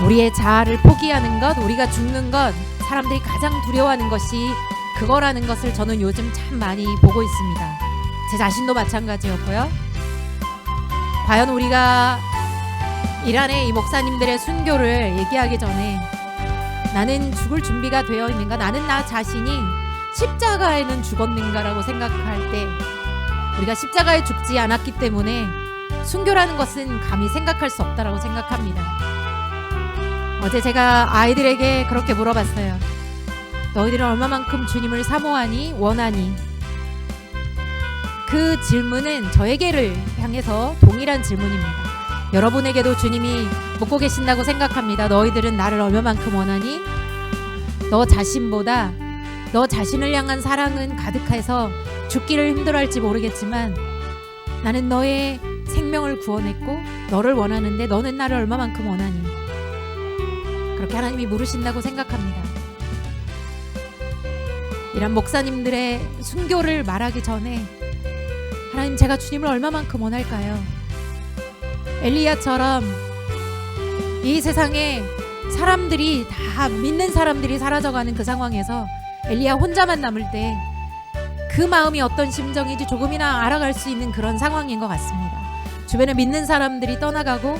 우리의 자아를 포기하는 것, 우리가 죽는 것, 사람들이 가장 두려워하는 것이 그거라는 것을 저는 요즘 참 많이 보고 있습니다. 제 자신도 마찬가지였고요. 과연 우리가 이란의 이 목사님들의 순교를 얘기하기 전에 나는 죽을 준비가 되어 있는가, 나는 나 자신이 십자가에는 죽었는가라고 생각할 때, 우리가 십자가에 죽지 않았기 때문에 순교라는 것은 감히 생각할 수 없다라고 생각합니다. 어제 제가 아이들에게 그렇게 물어봤어요. 너희들은 얼마만큼 주님을 사모하니, 원하니? 그 질문은 저에게를 향해서 동일한 질문입니다. 여러분에게도 주님이 묻고 계신다고 생각합니다. 너희들은 나를 얼마만큼 원하니? 너 자신보다 너 자신을 향한 사랑은 가득해서 죽기를 힘들어할지 모르겠지만 나는 너의 생명을 구원했고 너를 원하는데 너는 나를 얼마만큼 원하니? 그렇게 하나님이 물으신다고 생각합니다. 이런 목사님들의 순교를 말하기 전에 하나님, 제가 주님을 얼마만큼 원할까요? 엘리야처럼 이 세상에 사람들이 다 믿는 사람들이 사라져가는 그 상황에서 엘리야 혼자만 남을 때 그 마음이 어떤 심정인지 조금이나 알아갈 수 있는 그런 상황인 것 같습니다. 주변에 믿는 사람들이 떠나가고,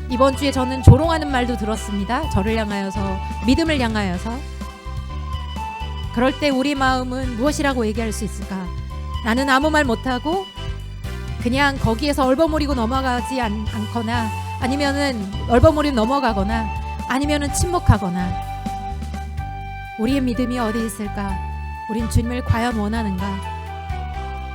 이번 주에 저는 조롱하는 말도 들었습니다. 저를 향하여서, 믿음을 향하여서. 그럴 때 우리 마음은 무엇이라고 얘기할 수 있을까? 나는 아무 말 못하고 그냥 거기에서 얼버무리고 넘어가지 않거나, 아니면은 얼버무리고 넘어가거나, 아니면은 침묵하거나. 우리의 믿음이 어디 있을까? 우린 주님을 과연 원하는가?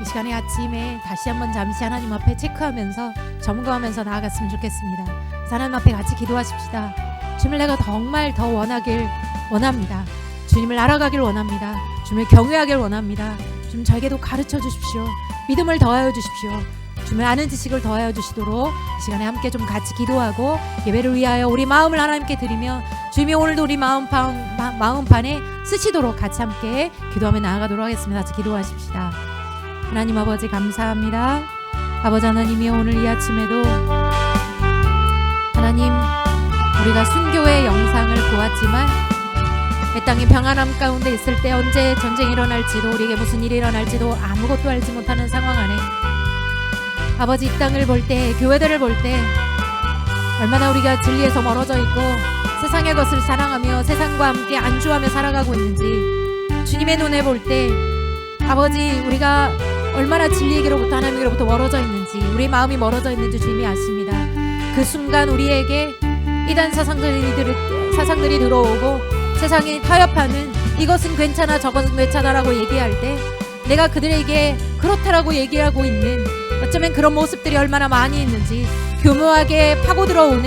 이 시간에 아침에 다시 한번 잠시 하나님 앞에 체크하면서 점검하면서 나아갔으면 좋겠습니다. 하나님 앞에 같이 기도하십시다. 주님을 내가 정말 더 원하길 원합니다. 주님을 알아가길 원합니다. 주님을 경외하길 원합니다. 주님, 저에게도 가르쳐 주십시오. 믿음을 더하여 주십시오. 주님을 아는 지식을 더하여 주시도록 이 시간에 함께 좀 같이 기도하고 예배를 위하여 우리 마음을 하나님께 드리며 주님이 오늘도 우리 마음판에 쓰시도록 같이 함께 기도하며 나아가도록 하겠습니다. 같이 기도하십시다. 하나님 아버지, 감사합니다. 아버지 하나님이 오늘 이 아침에도 하나님, 우리가 순교의 영상을 보았지만 이 땅의 평안함 가운데 있을 때 언제 전쟁이 일어날지도, 우리에게 무슨 일이 일어날지도 아무것도 알지 못하는 상황 안에 아버지, 이 땅을 볼 때, 교회들을 볼 때 얼마나 우리가 진리에서 멀어져 있고 세상의 것을 사랑하며 세상과 함께 안주하며 살아가고 있는지 주님의 눈에 볼 때 아버지, 우리가 얼마나 진리에게로부터, 하나님으로부터 멀어져 있는지, 우리 마음이 멀어져 있는지 주님이 아십니다. 그 순간 우리에게 이단 사상들이 들어오고 세상이 타협하는, 이것은 괜찮아 저것은 괜찮아라고 얘기할 때 내가 그들에게 그렇다라고 얘기하고 있는, 어쩌면 그런 모습들이 얼마나 많이 있는지, 교묘하게 파고 들어오는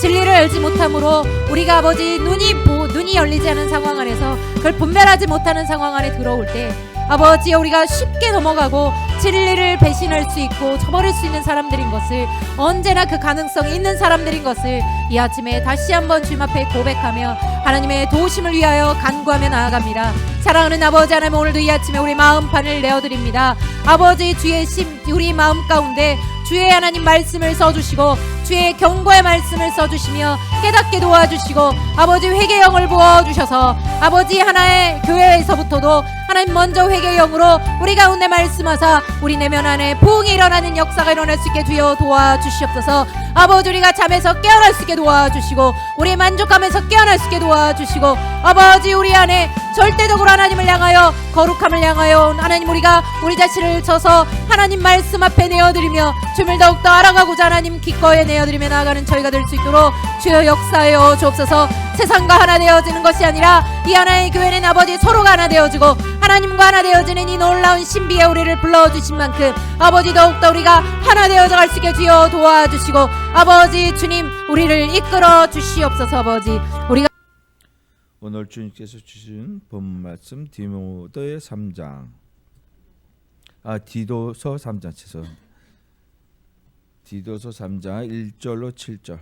진리를 알지 못함으로 우리가 아버지 눈이 열리지 않은 상황 안에서 그걸 분별하지 못하는 상황 안에 들어올 때 아버지, 우리가 쉽게 넘어가고 진리를 배신할 수 있고 저버릴 수 있는 사람들인 것을, 언제나 그 가능성이 있는 사람들인 것을 이 아침에 다시 한번 주님 앞에 고백하며 하나님의 도우심을 위하여 간구하며 나아갑니다. 사랑하는 아버지 하나님, 오늘도 이 아침에 우리 마음판을 내어드립니다. 아버지, 우리 마음 가운데 주의 하나님 말씀을 써주시고 주의 경고의 말씀을 써주시며 깨닫게 도와주시고 아버지, 회개영을 부어주셔서 아버지, 하나의 교회에서부터도 하나님 먼저 회개영으로 우리 가운데 말씀하사 우리 내면 안에 부흥이 일어나는 역사가 일어날 수 있게 주여 도와주시옵소서. 아버지, 우리가 잠에서 깨어날 수 있게 도와주시고 우리 만족하면서 깨어날 수 있게 도와주시고 아버지, 우리 안에 절대적으로 하나님을 향하여 거룩함을 향하여 하나님, 우리가 우리 자신을 쳐서 하나님 말씀 앞에 내어드리며 주님을 더욱더 알아가고자 하나님 기꺼이 내어드리며 나아가는 저희가 될 수 있도록 주여 역사하여 주옵소서. 세상과 하나 되어지는 것이 아니라 이 하나의 교회는 아버지 서로가 하나 되어지고 하나님과 하나 되어지는 이 놀라운 신비에 우리를 불러주신 만큼 아버지, 더욱더 우리가 하나 되어져 갈 수 있게 주여 도와주시고 아버지, 주님 우리를 이끌어 주시옵소서. 아버지, 우리가 오늘 주님께서 주신 본문 말씀 디도서 3장 디도서 3장 1절로 7절,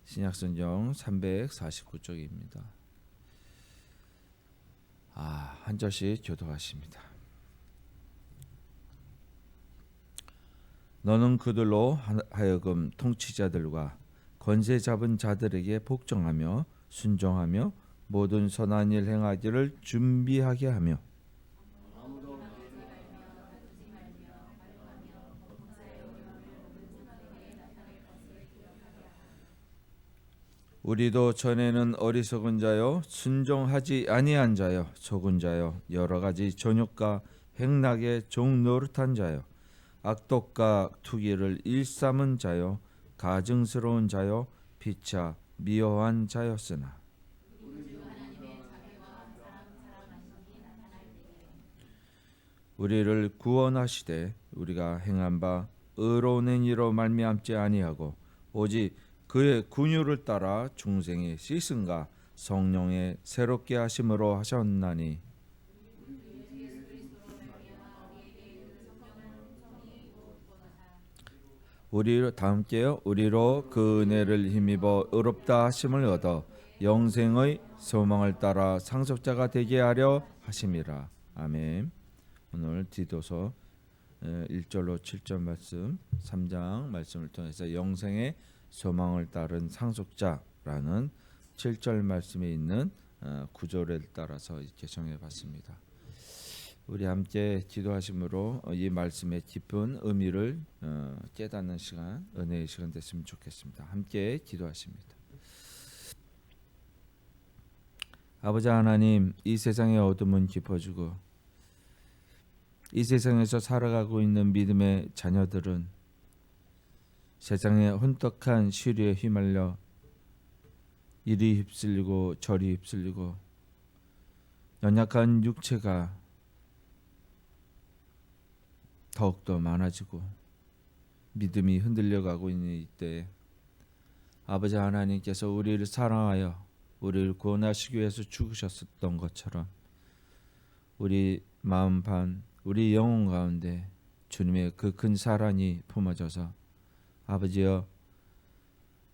신약성경 349쪽입니다. 한 절씩 교도하십니다. 너는 그들로 하여금 통치자들과 권세 잡은 자들에게 복종하며 순종하며 모든 선한 일 행하기를 준비하게 하며 우리도 전에는 어리석은 자요 순종하지 아니한 자요 속은 자요 여러 가지 전욕과 행락의 종 노릇한 자요 악독과 투기를 일삼은 자요 가증스러운 자요 피차 미워한 자였으나 우리를 구원하시되 우리가 행한 바 의로운 행위로 말미암지 아니하고 오직 그의 군유를 따라 중생의 씻음과 성령의 새롭게 하심으로 하셨나니 우리로 다함께요 우리로 그 은혜를 힘입어 의롭다 하심을 얻어 영생의 소망을 따라 상속자가 되게 하려 하심이라. 아멘. 오늘 디도서 1절로 7절 말씀 3장 말씀을 통해서 영생의 소망을 따른 상속자라는 7절 말씀에 있는 구절을 따라서 이렇게 정해봤습니다. 우리 함께 기도하심으로 이 말씀의 깊은 의미를 깨닫는 시간, 은혜의 시간 됐으면 좋겠습니다. 함께 기도하십니다. 아버지 하나님, 이 세상의 어둠은 깊어지고 이 세상에서 살아가고 있는 믿음의 자녀들은 세상의 혼떡한 시류에 휘말려 이리 휩쓸리고 저리 휩쓸리고 연약한 육체가 더욱더 많아지고 믿음이 흔들려가고 있는 이때 아버지 하나님께서 우리를 사랑하여 우리를 구원하시기 위해서 죽으셨던 것처럼 우리 마음 반 우리 영혼 가운데 주님의 그 큰 사랑이 품어져서 아버지여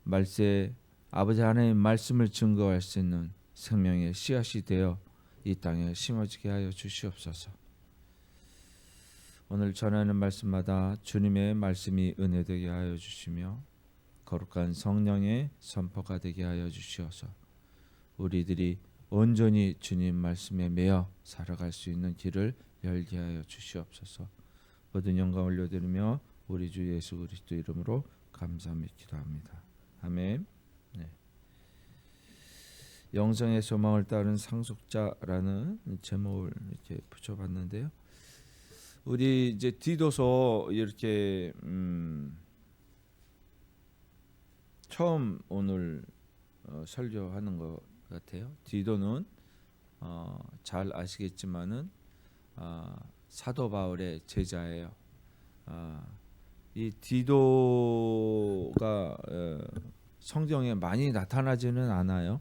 말세 아버지 하나님의 말씀을 증거할 수 있는 생명의 씨앗이 되어 이 땅에 심어지게 하여 주시옵소서. 오늘 전하는 말씀마다 주님의 말씀이 은혜되게 하여 주시며 거룩한 성령의 선포가 되게 하여 주시어서 우리들이 온전히 주님 말씀에 매여 살아갈 수 있는 길을 열게 하여 주시옵소서. 모든 영광 올려드리며 우리 주 예수 그리스도 이름으로 감사하며 기도합니다. 아멘. 네. 영생의 소망을 따른 상속자라는 제목을 이렇게 붙여봤는데요. 우리 이제 디도서 이렇게 처음 오늘 설교하는 것 같아요. 디도는 잘 아시겠지만은 사도 바울의 제자예요. 이 디도가 성경에 많이 나타나지는 않아요.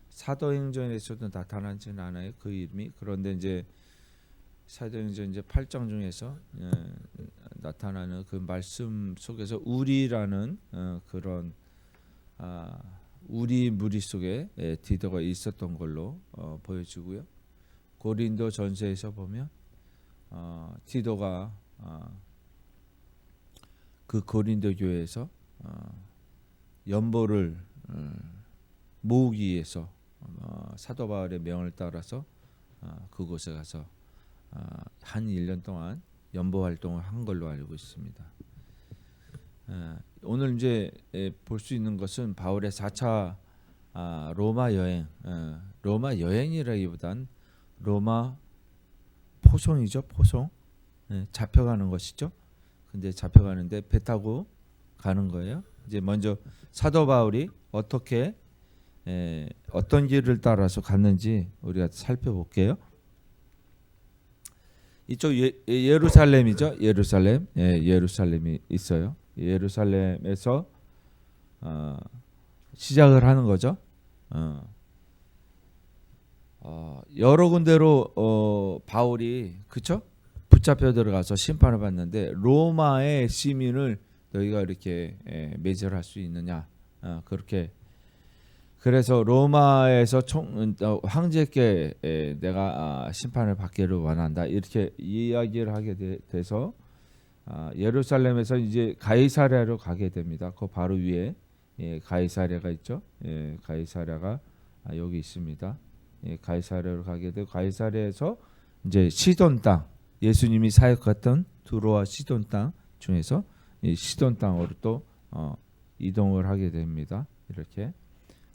사도행전에서도 나타나지는 않아요. 그 이름이. 그런데 이제 사도행전 이제 8장 중에서 나타나는 그 말씀 속에서 우리라는 그런 우리 무리 속에 디도가 있었던 걸로 보여지고요. 고린도 전서에서 보면 디도가 그 고린도 교회에서 연보를 모으기 위해서 사도 바울의 명을 따라서 그곳에 가서 한 1년 동안 연보 활동을 한 걸로 알고 있습니다. 오늘 이제 볼 수 있는 것은 바울의 4차 로마 여행, 로마 여행이라기보단 로마 포송이죠, 포송. 잡혀가는 것이죠. 근데 잡혀가는데 배 타고 가는 거예요. 이제 먼저 사도 바울이 어떻게 어떤 길을 따라서 갔는지 우리가 살펴볼게요. 이쪽 예루살렘이죠. 예루살렘, 예루살렘이 있어요. 예루살렘에서 시작을 하는 거죠. 여러 군데로 바울이 그쵸? 붙잡혀 들어가서 심판을 받는데 로마의 시민을 너희가 이렇게 매절할 수 있느냐? 그렇게 그래서 로마에서 황제께 내가 심판을 받기를 원한다 이렇게 이야기를 하게 돼서 예루살렘에서 이제 가이사랴로 가게 됩니다. 그 바로 위에 가이사랴가 있죠. 가이사랴가 여기 있습니다. 가이사랴로 가게 되고 가이사랴에서 이제 시돈 땅, 예수님이 사역했던 두로와 시돈 땅 중에서 이 시돈 땅으로 또 이동을 하게 됩니다. 이렇게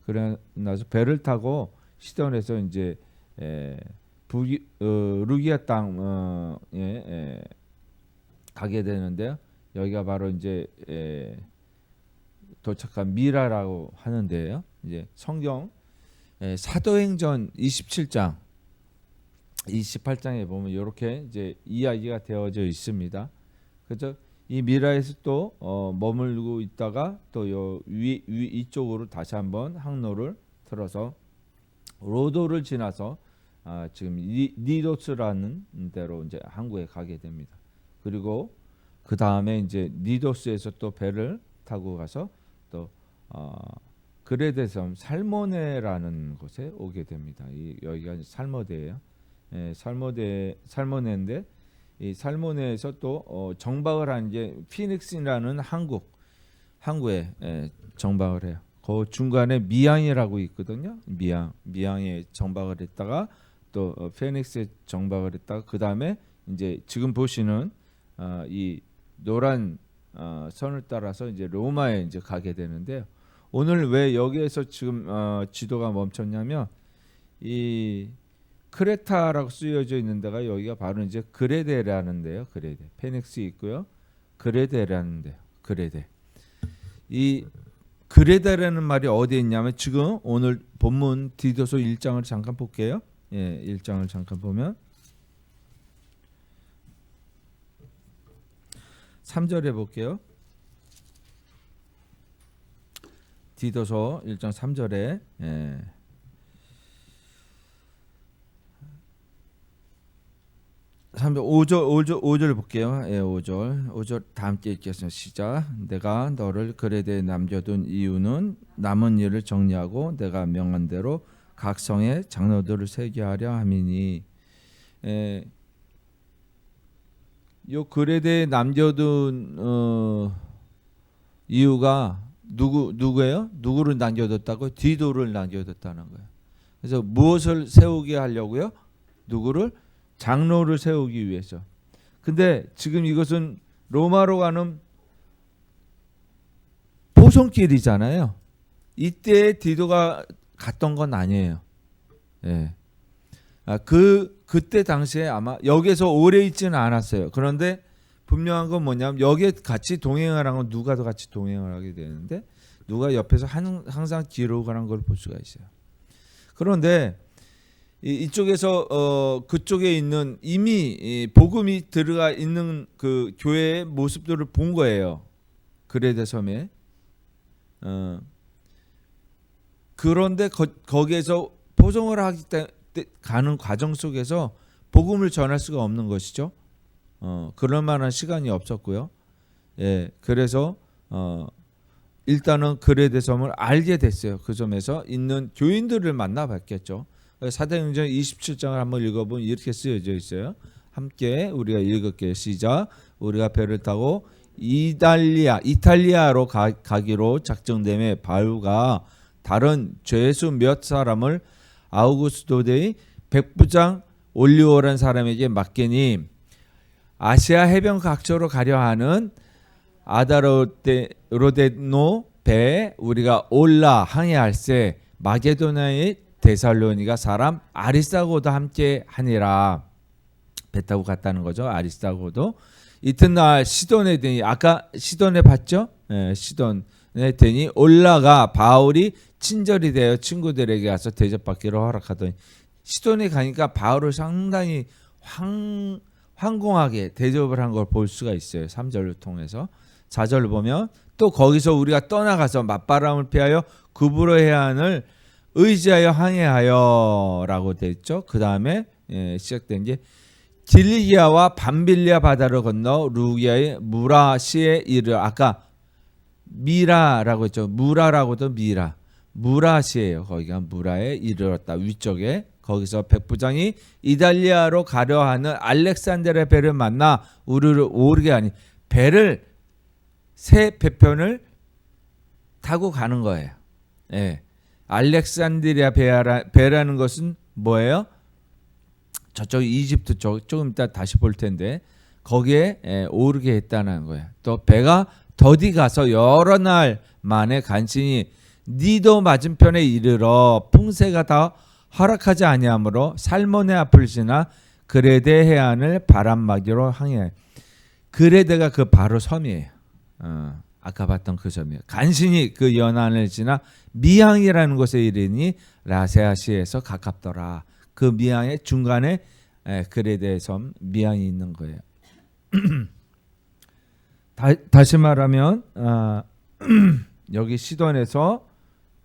그래 나서 배를 타고 시돈에서 이제 루기아 땅에 가게 되는데요. 여기가 바로 이제 도착한 미라라고 하는데요. 이제 성경 사도행전 27장 28장에 보면 이렇게 이제 이야기가 되어져 있습니다. 그래서 이 미라에서 또 머물고 있다가 또 이쪽으로 다시 한번 항로를 틀어서 로도를 지나서 지금 니도스라는 데로 이제 항구에 가게 됩니다. 그리고 그 다음에 이제 니도스에서 또 배를 타고 가서 또 그레데 섬 살모네라는 곳에 오게 됩니다. 여기가 살모데예요. 살모네인데 이 살모네에서 또 정박을 한 게 피닉스라는 항구에 정박을 해요. 그 중간에 미양이라고 있거든요. 미양에 정박을 했다가 또 피닉스에 정박을 했다가 그 다음에 이제 지금 보시는 이 노란 선을 따라서 이제 로마에 이제 가게 되는데요. 오늘 왜 여기에서 지금 지도가 멈췄냐면 이 크레타라고 쓰여져 있는 데가 여기가 바로 이제 그레데라는 데요. 그레데. 페닉스 있고요. 그레데라는 데요. 그레데. 이 그레데라는 말이 어디에 있냐면 지금 오늘 본문 디도서 1장을 잠깐 볼게요. 1장을 잠깐 보면 3절에 볼게요. 디도서 1장 3절에 5절 볼게요. 5절 다 함께 읽겠습니다. 시작. 내가 너를 그레데에 남겨둔 이유는 남은 일을 정리하고 내가 명한 대로 각 성에 장로들을 세게 하려 함이니. 요 그레데에 남겨둔 이유가 누구예요? 누구를 남겨뒀다고? 디도를 남겨뒀다는 거예요. 그래서 무엇을 세우게 하려고요? 누구를? 장로를 세우기 위해서. 근데 지금 이것은 로마로 가는 포송길이잖아요. 이때 디도가 갔던 건 아니에요. 그때 당시에 아마 여기에서 오래 있지는 않았어요. 그런데 분명한 건 뭐냐면 여기에 같이 동행을 한 건 누가 더 같이 동행을 하게 되는데 누가 옆에서 항상 기록을 한 걸 볼 수가 있어요. 그런데 이쪽에서 그쪽에 있는 이미 복음이 들어가 있는 그 교회의 모습들을 본 거예요. 그레데 섬에. 그런데 거기에서 포송을 하기 때문에 가는 과정 속에서 복음을 전할 수가 없는 것이죠. 그럴 만한 시간이 없었고요. 그래서 일단은 그레데 섬을 알게 됐어요. 그 점에서 있는 교인들을 만나 봤겠죠. 사도행전 27장을 한번 읽어보면 이렇게 쓰여져 있어요. 함께 우리가 읽을게요. 시작. 우리가 배를 타고 이탈리아로 가기로 작정됨에 바울과 다른 죄수 몇 사람을 아우구스도대의 백부장 올리오라는 사람에게 맡기니 아시아 해변 각처로 가려 하는 아다로데노 배에 우리가 올라 항해할세 마게도나의 데살로니가 사람 아리스다고도 함께 하니라. 배 타고 갔다는 거죠. 아리스다고도. 이튿날 시돈에 되니 아까 시돈에 봤죠? 시돈에 되니 올라가 바울이 친절이 되어 친구들에게 가서 대접받기로 허락하더니 시돈에 가니까 바울을 상당히 황공하게 대접을 한 걸 볼 수가 있어요. 3절을 통해서. 4절을 보면 또 거기서 우리가 떠나가서 맞바람을 피하여 구브로 해안을 의지하여 항해하여 라고 되어 있죠. 그 다음에 시작된 게 길리기아와 밤빌리아 바다를 건너 루기아의 무라시에 이르. 아까 미라라고 했죠. 무라라고도 무라시예요. 거기가 무라에 이르렀다. 위쪽에. 거기서 백부장이 이탈리아로 가려 하는 알렉산드의 배를 만나 우리를 오르게 하니 배를 새 배편을 타고 가는 거예요. 예. 알렉산드리아 배라는 것은 뭐예요? 저쪽 이집트 쪽 조금 이따 다시 볼 텐데 거기에 오르게 했다는 거예요. 또 배가 더디 가서 여러 날 만에 간신히 니도 맞은편에 이르러 풍세가 다 허락하지 아니하므로 살몬의 앞을 지나 그레데 해안을 바람막이로 항해. 그레데가 그 바로 섬이에요. 아까 봤던 그 섬이에요. 간신히 그 연안을 지나 미항이라는 곳에 이르니 라세아시에서 가깝더라. 그 미항의 중간에 그레데 섬 미항이 있는 거예요. 다시 말하면 여기 시돈에서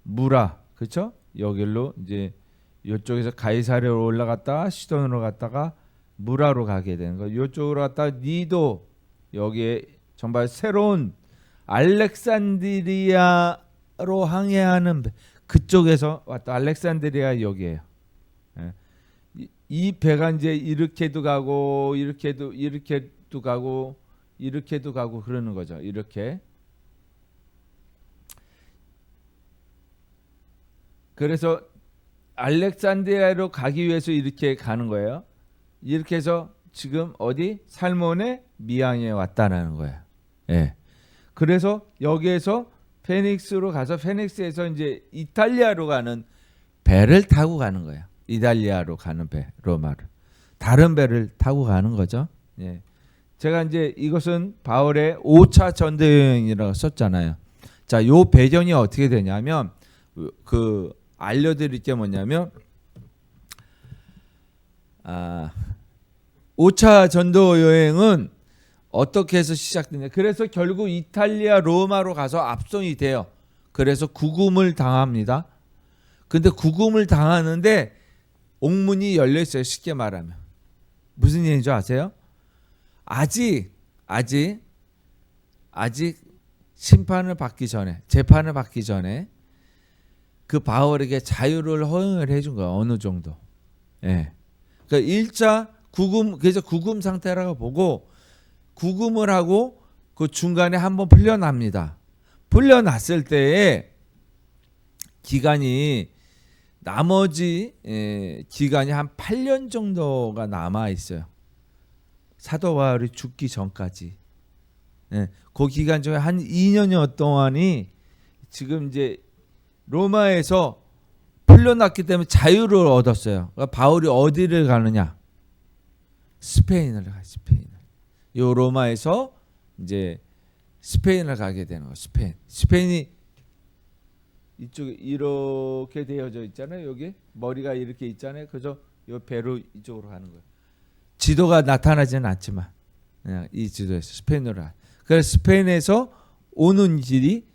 무라, 그렇죠? 여기로 이제 이쪽에서 가이사랴로 올라갔다가 시돈으로 갔다가 무라로 가게 되는 거예요. 이쪽으로 갔다가 니도, 여기에 정말 새로운 알렉산드리아로 항해하는 그쪽에서 왔다. 알렉산드리아 여기에요. 이 배가 이제 이렇게도 가고 이렇게도 가고 그러는 거죠. 이렇게. 그래서 알렉산드리아로 가기 위해서 이렇게 가는 거예요. 이렇게 해서 지금 어디 살몬의 미항에 왔다라는 거예요. 예. 그래서 여기에서 페닉스로 가서 페닉스에서 이제 이탈리아로 가는 배를 타고 가는 거예요. 이탈리아로 가는 배, 로마로. 다른 배를 타고 가는 거죠. 예. 제가 이제 이것은 바울의 5차 전도 여행이라고 썼잖아요. 자, 요 배경이 어떻게 되냐면 그 알려드릴 게 뭐냐면 5차 전도 여행은 어떻게 해서 시작되냐. 그래서 결국 이탈리아 로마로 가서 압송이 돼요. 그래서 구금을 당합니다. 근데 구금을 당하는데 옥문이 열려 있어요. 쉽게 말하면. 무슨 얘기인 줄 아세요? 아직 심판을 받기 전에, 재판을 받기 전에 그 바울에게 자유를 허용을 해준 거예요. 어느 정도. 예. 그러니까 1차 구금, 그래서 구금 상태라고 보고 구금을 하고 그 중간에 한번 풀려납니다. 풀려났을 때에 기간이 나머지 기간이 한 8년 정도가 남아 있어요. 사도 바울이 죽기 전까지. 그 기간 중에 한 2년여 동안이 지금 이제 로마에서 풀려났기 때문에 자유를 얻었어요. 그러니까 바울이 어디를 가느냐? 스페인을 가. 스페인을. 요 로마에서 이제 스페인을 가게 되는 거예요. 스페인이 이쪽에 이렇게 되어져 있잖아요. 여기 머리가 이렇게 있잖아요. 그래서 요 배로 이쪽으로 가는 거예요. 지도가 나타나지는 않지만 그냥 이 지도에서 스페인으로 가. 그래서 스페인에서 오는 길이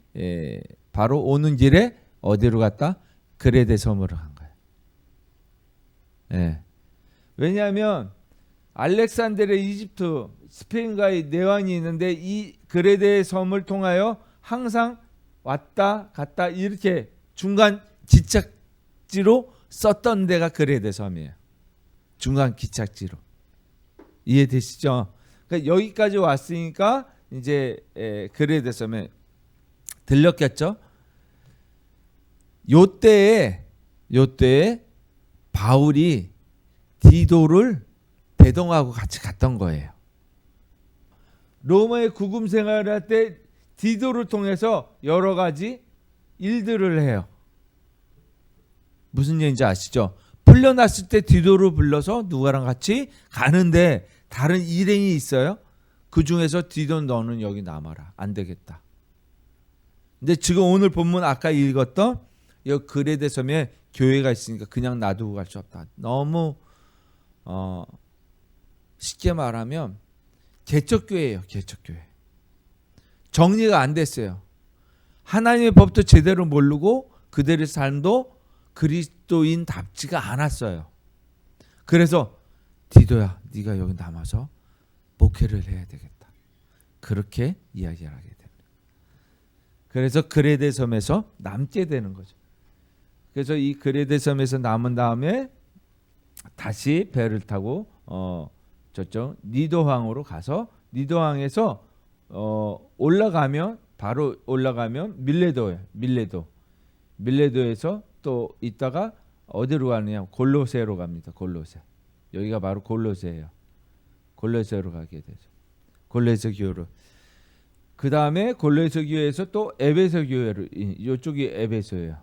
바로 오는 길에 어디로 갔다? 그레데 섬으로 간 거예요. 예. 왜냐하면 알렉산드리아 이집트 스페인과의 내왕이 있는데 이 그레데 섬을 통하여 항상 왔다 갔다 이렇게 중간 기착지로 썼던 데가 그레데 섬이에요. 중간 기착지로. 이해되시죠? 그러니까 여기까지 왔으니까 이제 그레데 섬에 들렸겠죠? 요때에 바울이 디도를 대동하고 같이 갔던 거예요. 로마의 구금 생활할 때 디도를 통해서 여러 가지 일들을 해요. 무슨 얘기인지 아시죠? 풀려났을 때 디도를 불러서 누구랑 같이 가는데 다른 일행이 있어요. 그 중에서 디도 너는 여기 남아라. 안 되겠다. 근데 지금 오늘 본문 아까 읽었던 이 그레데 섬에 교회가 있으니까 그냥 놔두고 갈 수 없다. 너무 쉽게 말하면 개척교회예요. 개척교회. 정리가 안 됐어요. 하나님의 법도 제대로 모르고 그들의 삶도 그리스도인답지가 않았어요. 그래서 디도야, 네가 여기 남아서 목회를 해야 되겠다. 그렇게 이야기를 하게 됩니다. 그래서 그레데 섬에서 남게 되는 거죠. 그래서 이 그레데 섬에서 남은 다음에 다시 배를 타고 저쪽 니도항으로 가서 니도항에서 올라가면 바로 올라가면 밀레도에서 또 있다가 어디로 가느냐? 골로새로 갑니다. 골로새. 여기가 바로 골로새예요. 골로새로 가게 되죠. 골로새 교회로. 그 다음에 골로새 교회에서 또 에베소 교회로, 이쪽이 에베소예요.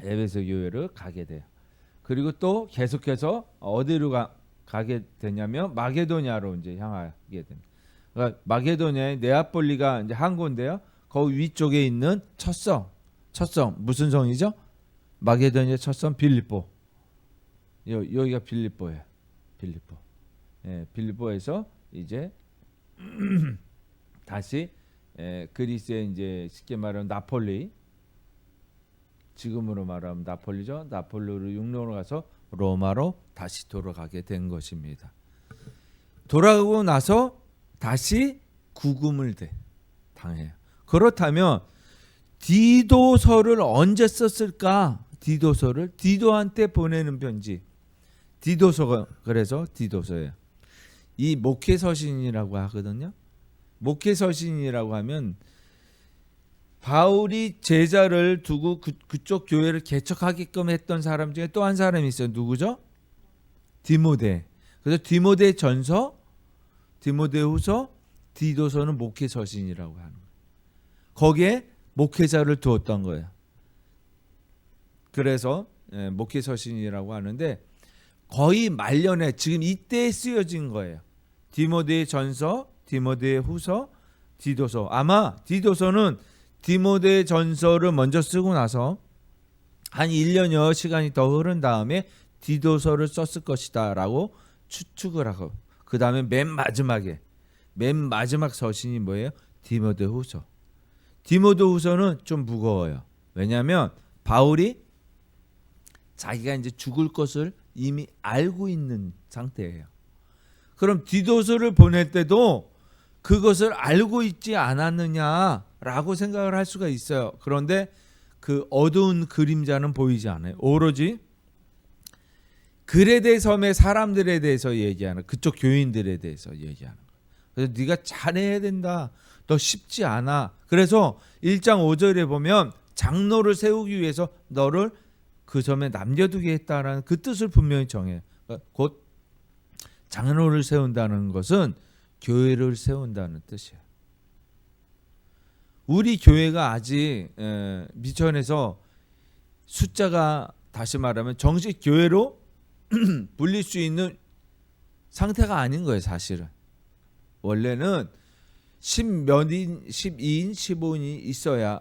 에베소 교회로 가게 돼요. 그리고 또 계속해서 어디로 가게 되냐면 마게도냐로 이제 향하게 됩니다. 그러니까 마게도냐의 네아폴리가 이제 한 곳인데요. 거기 위쪽에 있는 첫 성 무슨 성이죠? 마게도냐의 첫 성 빌립보. 여기가 빌립보예요. 빌립보. 예, 빌립보에서 이제 다시 그리스의 이제 쉽게 말하면 나폴리, 지금으로 말하면 나폴리죠. 나폴리로 육로로 가서 로마로 다시 돌아가게 된 것입니다. 돌아가고 나서 다시 구금을 당해요. 그렇다면 디도서를 언제 썼을까? 디도한테 보내는 편지. 디도서가 그래서 디도서예요. 이 목회서신이라고 하거든요. 목회서신이라고 하면 바울이 제자를 두고 그쪽 교회를 개척하게끔 했던 사람 중에 또 한 사람이 있어요. 누구죠? 디모데. 그래서 디모데 전서, 디모데 후서, 디도서는 목회서신이라고 하는 거예요. 거기에 목회자를 두었던 거예요. 그래서 목회서신이라고 하는데 거의 말년에 지금 이때 쓰여진 거예요. 디모데 전서, 디모데 후서, 디도서. 아마 디도서는 디모데 전서를 먼저 쓰고 나서 한 1년여 시간이 더 흐른 다음에 디도서를 썼을 것이다 라고 추측을 하고, 그 다음에 맨 마지막 서신이 뭐예요? 디모데 후서. 디모데 후서는 좀 무거워요. 왜냐하면 바울이 자기가 이제 죽을 것을 이미 알고 있는 상태예요. 그럼 디도서를 보낼 때도 그것을 알고 있지 않았느냐라고 생각을 할 수가 있어요. 그런데 그 어두운 그림자는 보이지 않아요. 오로지 그레데 섬의 사람들에 대해서 얘기하는, 그쪽 교인들에 대해서 얘기하는 거예요. 그래서 네가 잘해야 된다. 너 쉽지 않아. 그래서 1장 5절에 보면 장로를 세우기 위해서 너를 그 섬에 남겨두게 했다라는 그 뜻을 분명히 정해요. 곧 장로를 세운다는 것은 교회를 세운다는 뜻이에요. 우리 교회가 아직 미천에서 숫자가 다시 말하면 정식 교회로 불릴 수 있는 상태가 아닌 거예요. 사실은 원래는 10몇인, 12인, 15인이 있어야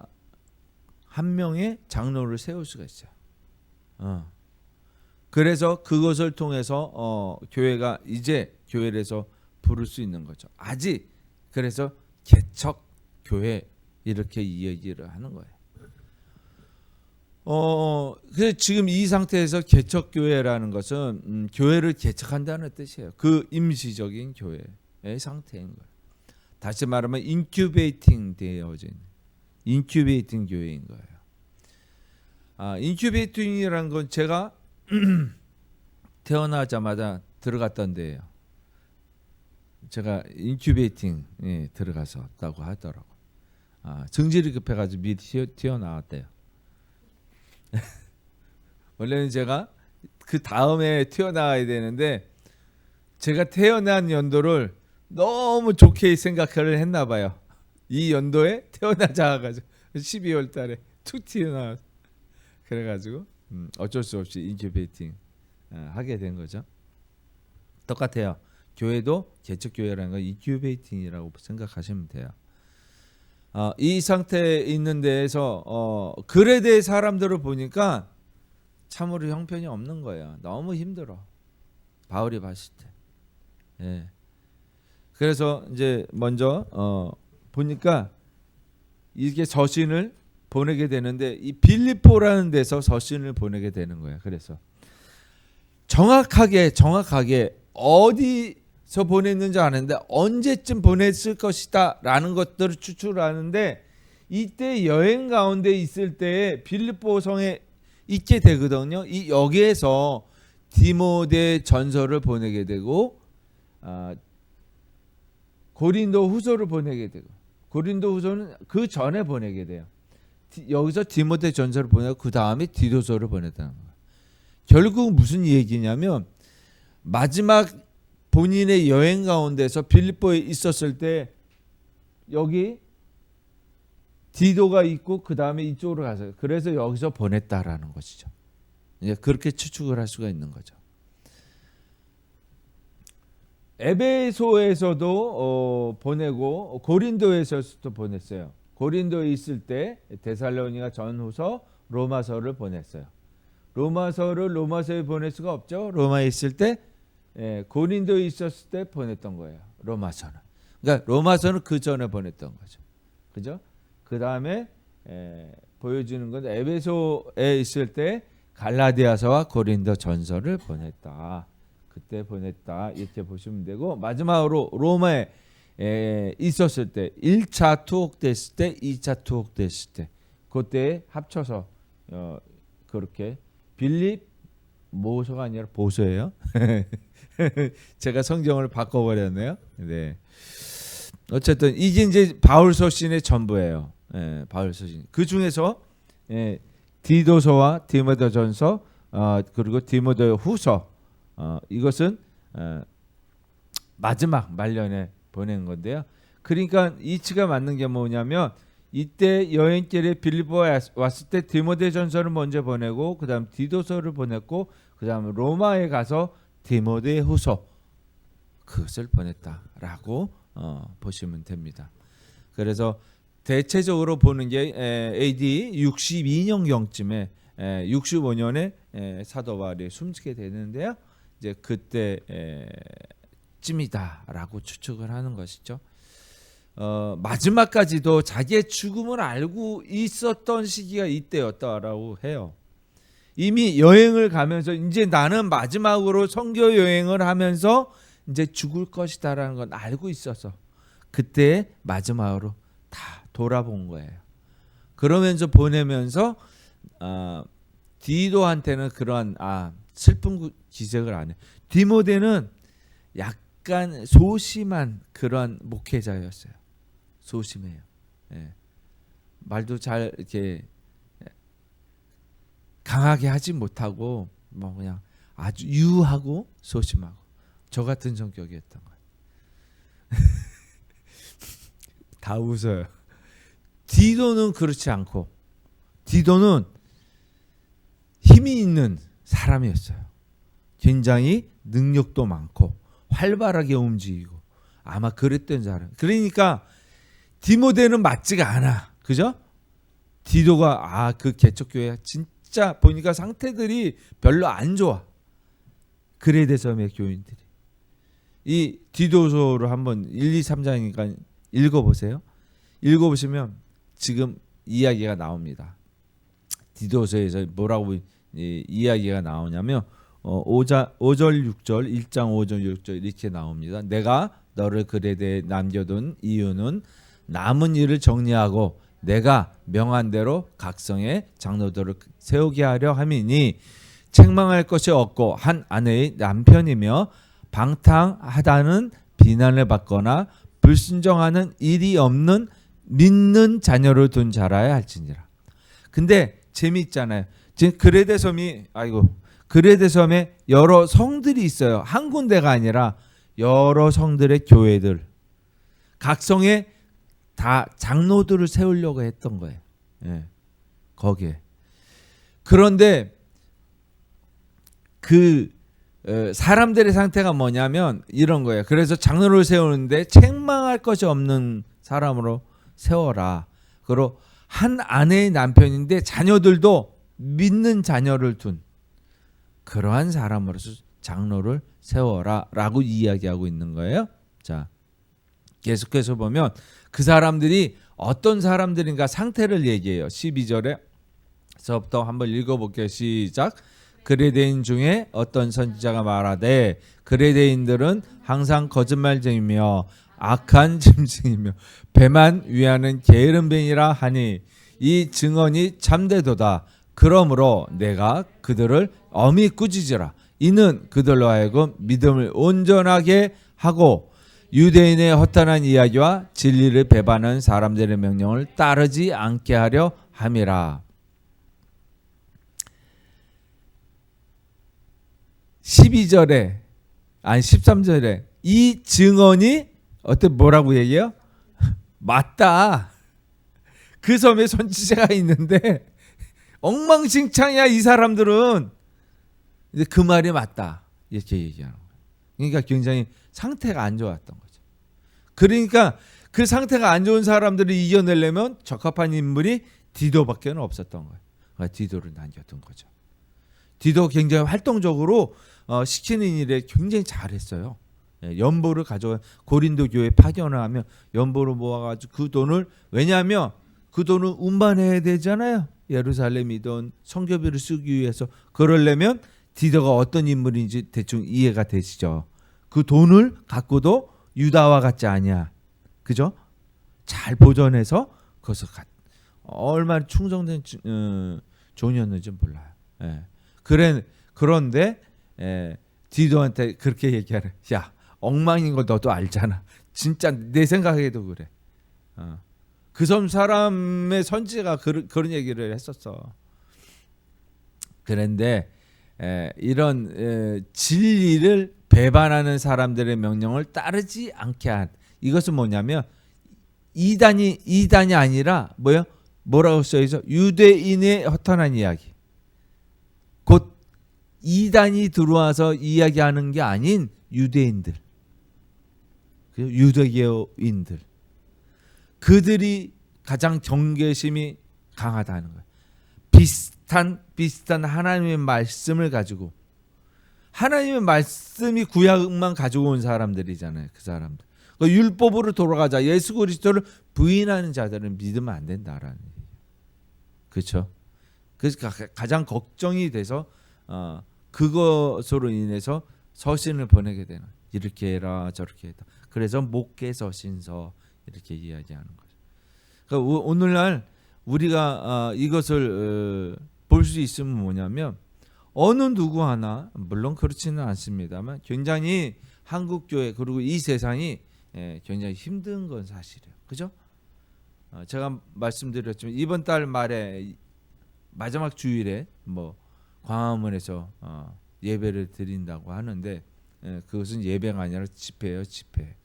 한 명의 장로를 세울 수가 있어요. 그래서 그것을 통해서 교회가 이제 교회에서 부를 수 있는 거죠. 아직 그래서 개척 교회 이렇게 얘기를 하는 거예요. 그래서 지금 이 상태에서 개척 교회라는 것은 교회를 개척한다는 뜻이에요. 그 임시적인 교회의 상태인 거예요. 다시 말하면 인큐베이팅 되어진 인큐베이팅 교회인 거예요. 인큐베이팅이라는 건 제가 태어나자마자 들어갔던 데예요. 제가 인큐베이팅에 들어갔었다고 하더라고. 증질이 급해가지고 미리 튀어나왔대요. 원래는 제가 그 다음에 튀어나와야 되는데 제가 태어난 연도를 너무 좋게 생각을 했나 봐요. 이 연도에 태어나자가지고 12월 달에 툭 튀어나와서 그래가지고 어쩔 수 없이 인큐베이팅 하게 된 거죠. 똑같아요. 교회도 개척교회라는 건 인큐베이팅이라고 생각하시면 돼요. 이 상태에 있는 데에서 그레데 사람들을 보니까 참으로 형편이 없는 거예요. 너무 힘들어. 바울이 봤을 때. 예. 그래서 이제 먼저 보니까 이게 서신을 보내게 되는데 이 빌립보라는 데서 서신을 보내게 되는 거예요. 그래서 정확하게 어디서 보냈는지 아는데 언제쯤 보냈을 것이다 라는 것들을 추출하는데 이때 여행 가운데 있을 때 빌립보 성에 있게 되거든요. 이 여기에서 디모데 전서를 보내게 되고 고린도 후서를 보내게 되고 고린도 후서는 그 전에 보내게 돼요. 여기서 디모데 전서를 보내고 그 다음에 디도서를 보냈다는 거예요. 결국 무슨 얘기냐면 마지막 본인의 여행 가운데서 빌립보에 있었을 때 여기 디도가 있고 그 다음에 이쪽으로 가서 그래서 여기서 보냈다라는 것이죠. 이제 그렇게 추측을 할 수가 있는 거죠. 에베소에서도 보내고 고린도에서도 보냈어요. 고린도에 있을 때 데살로니가 전후서 로마서를 보냈어요. 로마서를 로마서에 보낼 수가 없죠. 로마에 있을 때 고린도에 있었을 때 보냈던 거예요. 로마서는. 그러니까 로마서는 그 전에 보냈던 거죠. 그죠? 그 다음에 보여주는 건 에베소에 있을 때 갈라디아서와 고린도 전서를 보냈다. 그때 보냈다 이렇게 보시면 되고 마지막으로 로마에 있었을 때 1차 투옥됐을 때 2차 투옥됐을 때 그때 합쳐서 그렇게 빌립 모서가 아니라 보서예요. 제가 성경을 바꿔버렸네요. 네. 어쨌든 이게 이제 바울 서신의 전부예요. 바울 서신. 그 중에서 디도서와 디모데전서 그리고 디모데 후서 이것은 마지막 말년에 보낸 건데요. 그러니까 이치가 맞는 게 뭐냐면 이때 여행길에 빌립보에 왔을 때 디모데전서를 먼저 보내고 그다음 디도서를 보냈고 그다음 로마에 가서 디모데 후서 그것을 보냈다라고 보시면 됩니다. 그래서 대체적으로 보는 게 AD 62년경쯤에 65년에 사도 바울이 숨지게 되는데요. 이제 그때 쯤이다라고 추측을 하는 것이죠. 마지막까지도 자기의 죽음을 알고 있었던 시기가 이때였다라고 해요. 이미 여행을 가면서 이제 나는 마지막으로 선교 여행을 하면서 이제 죽을 것이다라는 건 알고 있어서 그때 마지막으로 다 돌아본 거예요. 그러면서 보내면서 디도한테는 그러한 슬픈 기색을 안 해. 디모데는 약간 소심한 그런 목회자였어요. 소심해요. 말도 잘 이렇게 강하게 하지 못하고 뭐 그냥 아주 유하고 소심하고 저 같은 성격이었던 거예요. 다 웃어요. 디도는 그렇지 않고 디도는 힘이 있는 사람이었어요. 굉장히 능력도 많고 활발하게 움직이고 아마 그랬던 사람. 그러니까 디모데는 맞지가 않아. 그죠? 디도가 그 개척교회 진짜 보니까 상태들이 별로 안 좋아. 그레데섬의 교인들이. 이 디도서를 한번 1, 2, 3장이니까 읽어보세요. 읽어보시면 지금 이야기가 나옵니다. 디도서에서 뭐라고 이야기가 나오냐면 5절 6절 1장 5절 6절 이렇게 나옵니다. 내가 너를 그레데에 남겨둔 이유는 남은 일을 정리하고 내가 명한 대로 각성의 장로들을 세우게 하려 함이니 책망할 것이 없고 한 아내의 남편이며 방탕하다는 비난을 받거나 불순종하는 일이 없는 믿는 자녀를 둔 자라야 할지니라. 근데 재미있잖아요. 지금 그레데섬에 여러 성들이 있어요. 한 군데가 아니라 여러 성들의 교회들, 각성에 다 장로들을 세우려고 했던 거예요. 거기에. 그런데 그 사람들의 상태가 뭐냐면 이런 거예요. 그래서 장로를 세우는데 책망할 것이 없는 사람으로 세워라. 그리고 한 아내의 남편인데 자녀들도 믿는 자녀를 둔 그러한 사람으로서 장로를 세워라 라고 이야기하고 있는 거예요. 자, 계속해서 보면 그 사람들이 어떤 사람들인가 상태를 얘기해요. 12절에서부터 한번 읽어볼게요. 시작. 그레데인 중에 어떤 선지자가 말하되 그레데인들은 항상 거짓말쟁이며 악한 짐승이며 배만 위하는 게으름뱅이라 하니 이 증언이 참되도다. 그러므로 내가 그들을 엄히 꾸짖으라. 이는 그들로 하여금 믿음을 온전하게 하고 유대인의 허탄한 이야기와 진리를 배반하는 사람들의 명령을 따르지 않게 하려 함이라. 12절에 아니 13절에 이 증언이 뭐라고 얘기해요? 맞다. 그 섬에 선지자가 있는데 엉망진창이야 이 사람들은. 근데 그 말이 맞다 이렇게 얘기하는 거예요. 그러니까 굉장히 상태가 안 좋았던 거죠. 그러니까 그 상태가 안 좋은 사람들을 이겨내려면 적합한 인물이 디도밖에 없었던 거예요. 그러니까 디도를 남겨둔 거죠. 디도 굉장히 활동적으로 시키는 일에 굉장히 잘했어요. 연보를 가져가 고린도 교회 파견을 하면 연보를 모아가지고 그 돈을, 왜냐하면 그 돈을 운반해야 되잖아요. 예루살렘이든 성교비를 쓰기 위해서. 그러려면 디도가 어떤 인물인지 대충 이해가 되시죠. 그 돈을 갖고도 유다와 같지 아니야. 그죠? 잘 보존해서 그것을 얼마나 충성된 종이었는지 몰라요. 예. 그런데 디도한테 그렇게 얘기하래. 야, 엉망인 거 너도 알잖아. 진짜 내 생각에도 그래. 그 섬 사람의 선지가 그런 얘기를 했었어. 그런데 이런 진리를 배반하는 사람들의 명령을 따르지 않게 한, 이것은 뭐냐면 이단이 아니라 뭐라고 써있어? 유대인의 허탄한 이야기. 곧 이단이 들어와서 이야기하는 게 아닌 유대인들, 유대교인들, 그들이 가장 경계심이 강하다는 거예요. 비슷한 하나님의 말씀을 가지고, 하나님의 말씀이 구약만 가지고 온 사람들이잖아요. 그 사람들. 율법으로 돌아가자, 예수 그리스도를 부인하는 자들은 믿으면 안 된다라는 얘기예요. 그렇죠? 그래서 가장 걱정이 돼서 그것으로 인해서 서신을 보내게 되는, 이렇게 해라 저렇게 해라. 그래서 목계 서신서 이렇게 이야기하는 거죠. 그러니까 오늘날 우리가 이것을 볼 수 있으면 뭐냐면, 어느 누구 하나, 물론 그렇지는 않습니다만, 굉장히 한국 교회 그리고 이 세상이 굉장히 힘든 건 사실이에요. 그죠? 제가 말씀드렸지만 이번 달 말에 마지막 주일에 광화문에서 예배를 드린다고 하는데, 그것은 예배가 아니라 집회예요, 집회.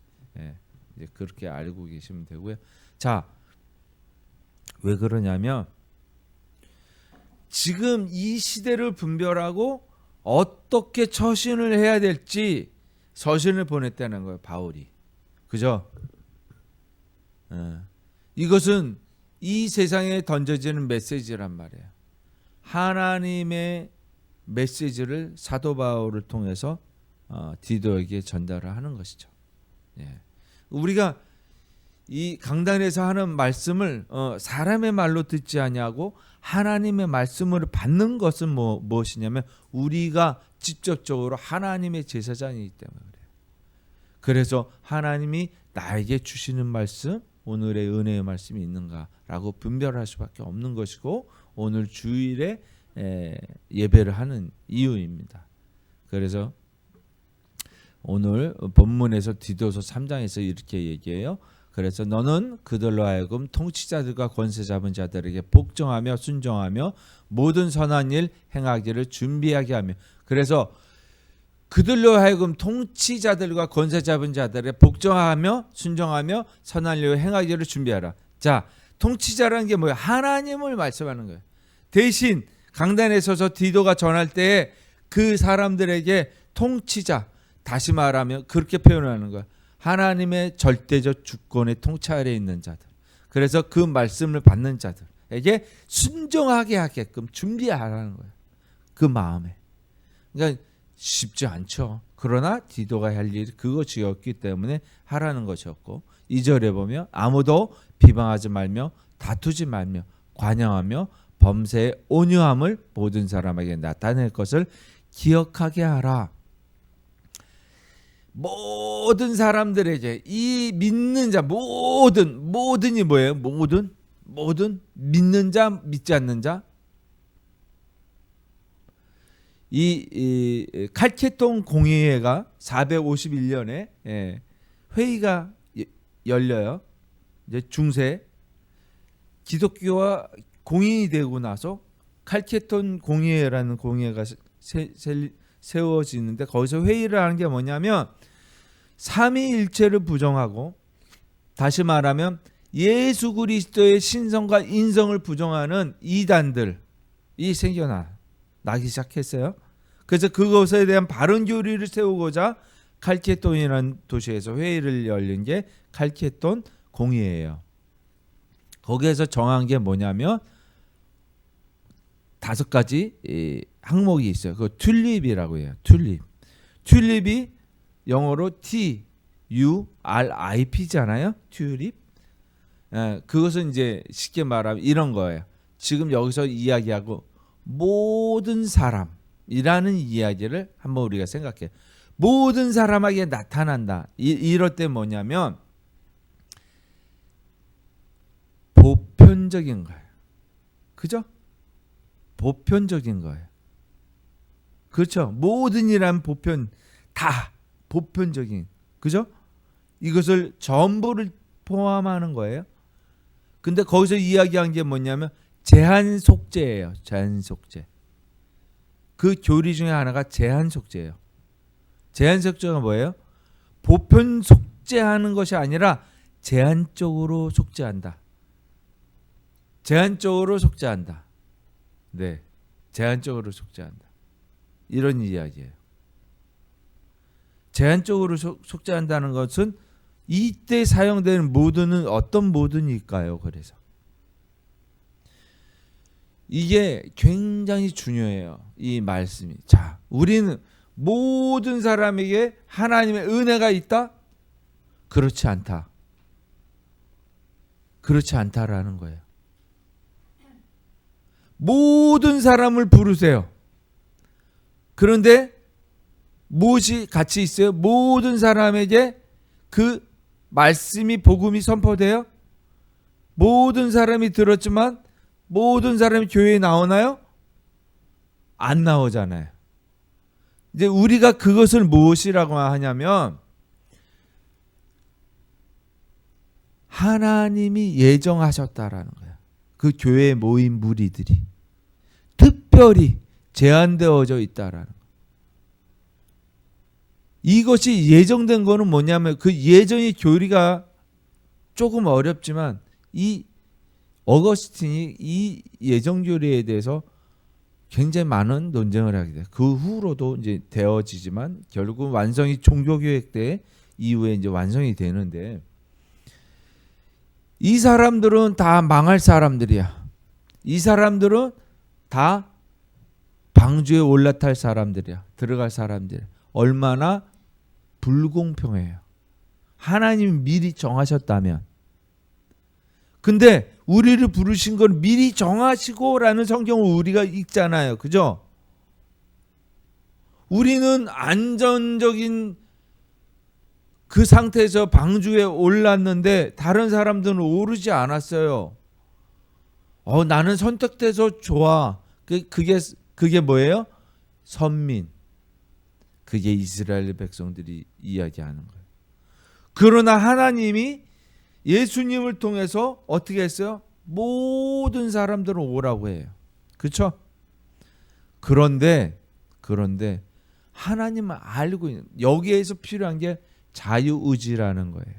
이제 그렇게 알고 계시면 되고요. 자, 왜 그러냐면 지금 이 시대를 분별하고 어떻게 처신을 해야 될지 서신을 보냈다는 거예요, 바울이. 그죠? 이것은 이 세상에 던져지는 메시지란 말이에요. 하나님의 메시지를 사도 바울을 통해서 디도에게 전달을 하는 것이죠. 예. 우리가 이 강단에서 하는 말씀을 사람의 말로 듣지 아니하고 하나님의 말씀을 받는 것은 무엇이냐면, 우리가 직접적으로 하나님의 제사장이기 때문에 그래요. 그래서 하나님이 나에게 주시는 말씀, 오늘의 은혜의 말씀이 있는가라고 분별할 수밖에 없는 것이고, 오늘 주일에 예배를 하는 이유입니다. 그래서 오늘 본문에서 디도서 3장에서 이렇게 얘기해요. 그래서 너는 그들로 하여금 통치자들과 권세 잡은 자들에게 복종하며 순종하며 모든 선한 일 행하기를 준비하게 하며. 그래서 그들로 하여금 통치자들과 권세 잡은 자들에게 복종하며 순종하며 선한 일을 행하기를 준비하라. 자, 통치자라는 게 뭐예요? 하나님을 말씀하는 거예요. 대신 강단에 서서 디도가 전할 때에 그 사람들에게 통치자, 다시 말하면 그렇게 표현하는 거예요. 하나님의 절대적 주권의 통치 아래에 있는 자들. 그래서 그 말씀을 받는 자들에게 순종하게 하게끔 준비하라는 거예요. 그 마음에. 그러니까 쉽지 않죠. 그러나 디도가 할 일이 그것이었기 때문에 하라는 것이었고, 2절에 보면 아무도 비방하지 말며 다투지 말며 관영하며 범세의 온유함을 모든 사람에게 나타낼 것을 기억하게 하라. 모든 사람들에게, 이 믿는 자, 모든이 뭐예요? 모든 믿는 자, 믿지 않는 자. 이 칼케톤 공의회가 451년에 회의가 열려요. 이제 중세 기독교와 공인이 되고 나서 칼케톤 공의회라는 공의회가 세워지는데 거기서 회의를 하는 게 뭐냐면 삼위일체를 부정하고 다시 말하면 예수 그리스도의 신성과 인성을 부정하는 이단들이 나기 시작했어요. 그래서 그것에 대한 바른 교리를 세우고자 칼케톤이라는 도시에서 회의를 열린 게 칼케톤 공의회예요. 거기에서 정한 게 뭐냐면 5가지 항목이 있어요. 그 튤립이라고 해요. 튤립이 영어로 TURIP잖아요. 튤립. 그것은 이제 쉽게 말하면 이런 거예요. 지금 여기서 이야기하고 모든 사람이라는 이야기를 한번 우리가 생각해. 모든 사람에게 나타난다. 이럴 때 뭐냐면 보편적인 거예요. 그죠? 보편적인 거예요. 그렇죠? 모든이란 보편, 다 보편적인, 그죠? 이것을 전부를 포함하는 거예요. 근데 거기서 이야기한 게 뭐냐면 제한 속죄예요. 제한 속죄. 그 교리 중에 하나가 제한 속죄예요. 제한 속죄가 뭐예요? 보편 속죄하는 것이 아니라 제한적으로 속죄한다. 제한적으로 속죄한다. 네, 제한적으로 속죄한다. 이런 이야기예요. 제한적으로 속죄한다는 것은 이때 사용되는 모드는 어떤 모드일까요? 그래서 이게 굉장히 중요해요. 이 말씀이. 자, 우리는 모든 사람에게 하나님의 은혜가 있다? 그렇지 않다. 그렇지 않다라는 거예요. 모든 사람을 부르세요. 그런데 무엇이 같이 있어요? 모든 사람에게 그 말씀이 복음이 선포돼요? 모든 사람이 들었지만 모든 사람이 교회에 나오나요? 안 나오잖아요. 이제 우리가 그것을 무엇이라고 하냐면 하나님이 예정하셨다라는 거예요. 그 교회에 모인 무리들이 특별히 제한되어져 있다라는 거예요. 이것이 예정된 거는 뭐냐면 그 예정의 교리가 조금 어렵지만 이 어거스틴이 이 예정 교리에 대해서 굉장히 많은 논쟁을 하게 돼요. 그 후로도 이제 되어지지만 결국 완성이 종교개혁 때 이후에 이제 완성이 되는데 이 사람들은 다 망할 사람들이야. 이 사람들은 다 방주에 올라탈 사람들이야. 들어갈 사람들. 얼마나 불공평해요. 하나님이 미리 정하셨다면. 근데 우리를 부르신 건 미리 정하시고라는 성경을 우리가 읽잖아요. 그죠? 우리는 안전적인 그 상태에서 방주에 올랐는데 다른 사람들은 오르지 않았어요. 나는 선택돼서 좋아. 그게 뭐예요? 선민. 그게 이스라엘 백성들이 이야기하는 거예요. 그러나 하나님이 예수님을 통해서 어떻게 했어요? 모든 사람들은 오라고 해요. 그렇죠? 그런데 하나님은 알고 있는, 여기에서 필요한 게 자유의지라는 거예요.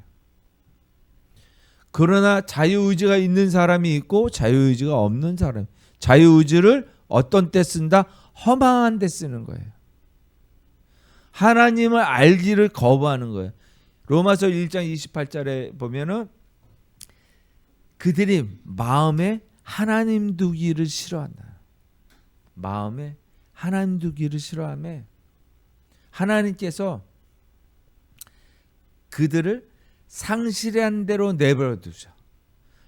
그러나 자유의지가 있는 사람이 있고 자유의지가 없는 사람. 자유의지를 어떤 때 쓴다? 허망한 데 쓰는 거예요. 하나님을 알기를 거부하는 거예요. 로마서 1장 28절에 보면은 그들이 마음에 하나님 두기를 싫어한다. 마음에 하나님 두기를 싫어하며 하나님께서 그들을 상실한 대로 내버려 두셔.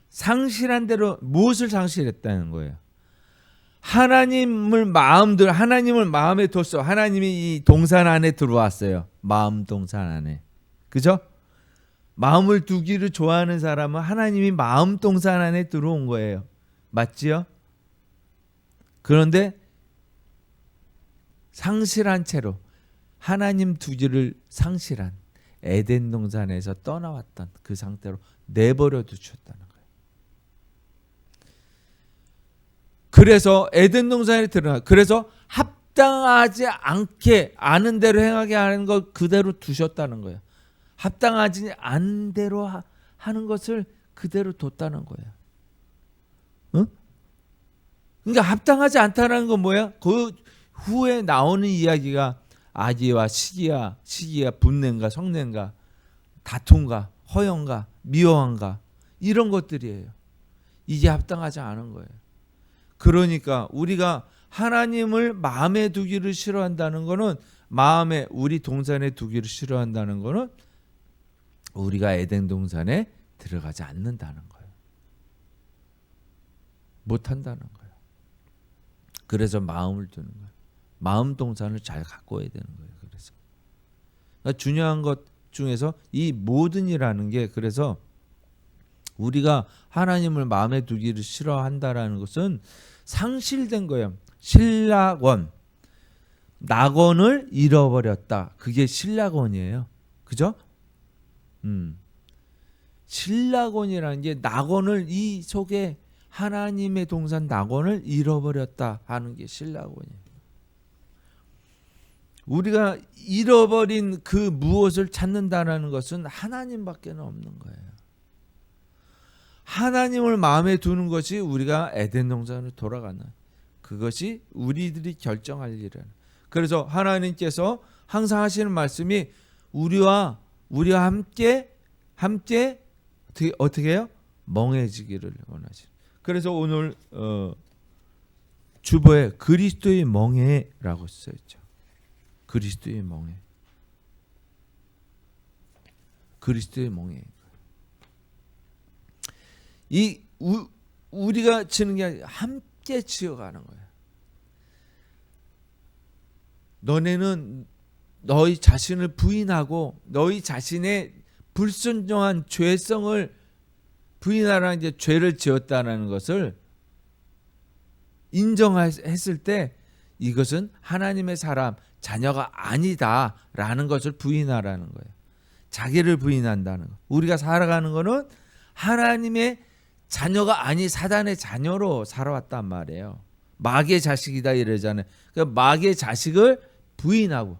상실한 대로 무엇을 상실했다는 거예요? 하나님을 마음에 뒀어. 하나님이 이 동산 안에 들어왔어요. 마음 동산 안에. 그죠? 마음을 두기를 좋아하는 사람은 하나님이 마음 동산 안에 들어온 거예요. 맞지요? 그런데 상실한 채로 하나님 두기를 상실한 에덴 동산에서 떠나왔던 그 상태로 내버려 두셨다는 거예요. 그래서 에덴 동산에 들어가, 그래서 합당하지 않게 아는 대로 행하게 하는 것 그대로 두셨다는 거예요. 합당하지 않은 대로 하는 것을 그대로 뒀다는 거예요. 응? 그러니까 합당하지 않다는 건 뭐야? 그 후에 나오는 이야기가 악의와 시기야, 분냄과 성냄과 다툼과 허영과 미워함과 이런 것들이에요. 이게 합당하지 않은 거예요. 그러니까 우리가 하나님을 마음에 두기를 싫어한다는 거는, 마음에 우리 동산에 두기를 싫어한다는 거는 우리가 에덴 동산에 들어가지 않는다는 거예요. 못한다는 거예요. 그래서 마음을 두는 거예요. 마음 동산을 잘 가꿔야 되는 거예요. 그래서 그러니까 중요한 것 중에서 이 모든이라는 게, 그래서 우리가 하나님을 마음에 두기를 싫어한다라는 것은 상실된 거예요. 신락원, 낙원을 잃어버렸다. 그게 신락원이에요. 그죠? 신락원이라는 게 낙원을, 이 속에 하나님의 동산 낙원을 잃어버렸다 하는 게 신락원이에요. 우리가 잃어버린 그 무엇을 찾는다는 것은 하나님밖에 없는 거예요. 하나님을 마음에 두는 것이 우리가 에덴 동산으로 돌아가는, 그것이 우리들이 결정할 일이에요. 그래서 하나님께서 항상 하시는 말씀이 우리와 함께 어떻게 해요? 멍해지기를 원하시는. 그래서 오늘 주보에 그리스도의 멍해라고 써있죠. 그리스도의 멍해. 그리스도의 멍해. 이 우리가 지는 게 아니라 함께 지어가는 거예요. 너네는 너희 자신을 부인하고 너희 자신의 불순종한 죄성을 부인하라는, 이제 죄를 지었다는 것을 인정했을 때 이것은 하나님의 사람, 자녀가 아니다라는 것을 부인하라는 거예요. 자기를 부인한다는 거. 우리가 살아가는 거는 하나님의 자녀가 아닌 사단의 자녀로 살아왔단 말이에요. 마귀의 자식이다 이러잖아요. 그러니까 마귀의 자식을 부인하고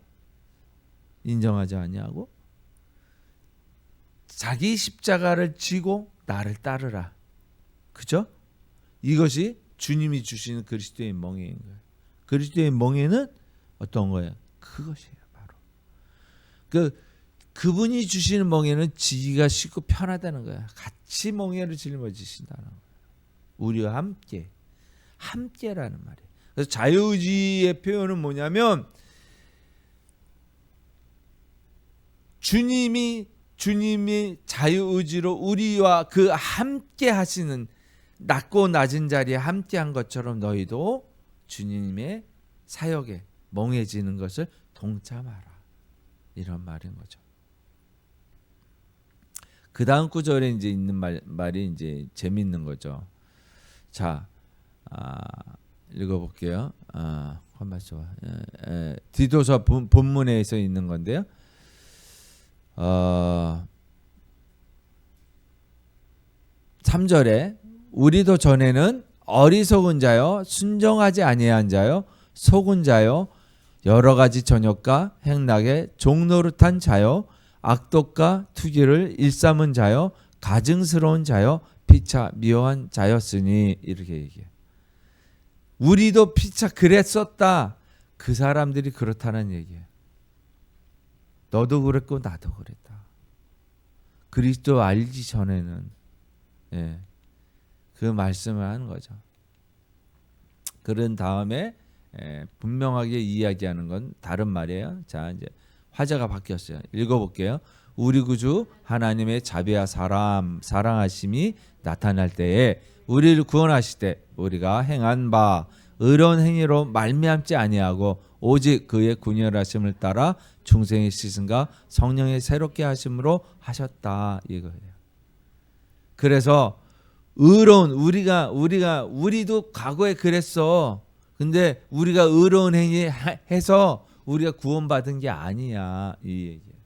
인정하지 아니하고 자기 십자가를 지고 나를 따르라. 그죠? 이것이 주님이 주시는 그리스도의 멍에인 거예요. 그리스도의 멍에는 어떤 거예요? 그것이에요. 바로 그분이 주시는 멍에는 지기가 쉽고 편하다는 거야. 같이 멍에를 짊어지신다는 거예요. 우리와 함께라는 말이에요. 그래서 자유의지의 표현은 뭐냐면 주님이 자유의지로 우리와 그 함께 하시는, 낮고 낮은 자리에 함께한 것처럼 너희도 주님의 사역에 멍해지는 것을 동참하라. 이런 말인 거죠. 그 다음 구절에 이제 있는 말이 이제 재밌는 거죠. 자, 읽어볼게요. 디도서 본문에서 있는 건데요. 3절에 우리도 전에는 어리석은 자요, 순정하지 아니한 자요, 속은 자요, 여러 가지 전역과 행락에 종노릇한 자요, 악독과 투기를 일삼은 자요, 가증스러운 자요, 피차 미워한 자였으니, 이렇게 얘기해요. 우리도 피차 그랬었다. 그 사람들이 그렇다는 얘기예요. 너도 그랬고 나도 그랬다. 그리스도 알기 전에는 그 말씀을 하는 거죠. 그런 다음에 분명하게 이야기하는 건 다른 말이에요. 자, 이제 화자가 바뀌었어요. 읽어볼게요. 우리 구주 하나님의 자비와 사랑하심이 나타날 때에 우리를 구원하실 때 우리가 행한 바 의로운 행위로 말미암지 아니하고 오직 그의 군열하심을 따라 중생의 씻음과 성령의 새롭게 하심으로 하셨다, 이거예요. 그래서 의로운, 우리도 과거에 그랬어. 근데 우리가 의로운 행위 해서 우리가 구원받은 게 아니야, 이 얘기예요.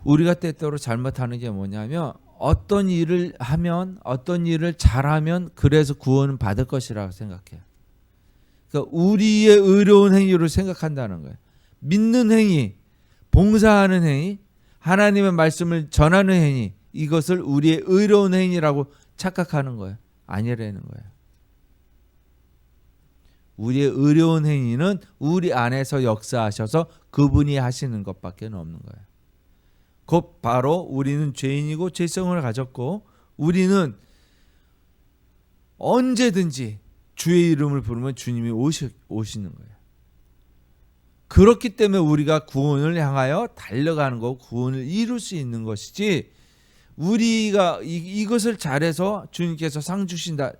우리가 때때로 잘못하는 게 뭐냐면 어떤 일을 하면 어떤 일을 잘하면 그래서 구원은 받을 것이라고 생각해요. 그러니까 우리의 의로운 행위로 생각한다는 거예요. 믿는 행위, 봉사하는 행위, 하나님의 말씀을 전하는 행위, 이것을 우리의 의로운 행위라고 착각하는 거예요. 아니라는 거예요. 우리의 의로운 행위는 우리 안에서 역사하셔서 그분이 하시는 것밖에 없는 거예요. 곧 바로 우리는 죄인이고 죄성을 가졌고 우리는 언제든지 주의 이름을 부르면 주님이 오시는 거예요. 그렇기 때문에 우리가 구원을 향하여 달려가는 거고 구원을 이룰 수 있는 것이지, 우리가 이것을 잘해서 주님께서 상 주신다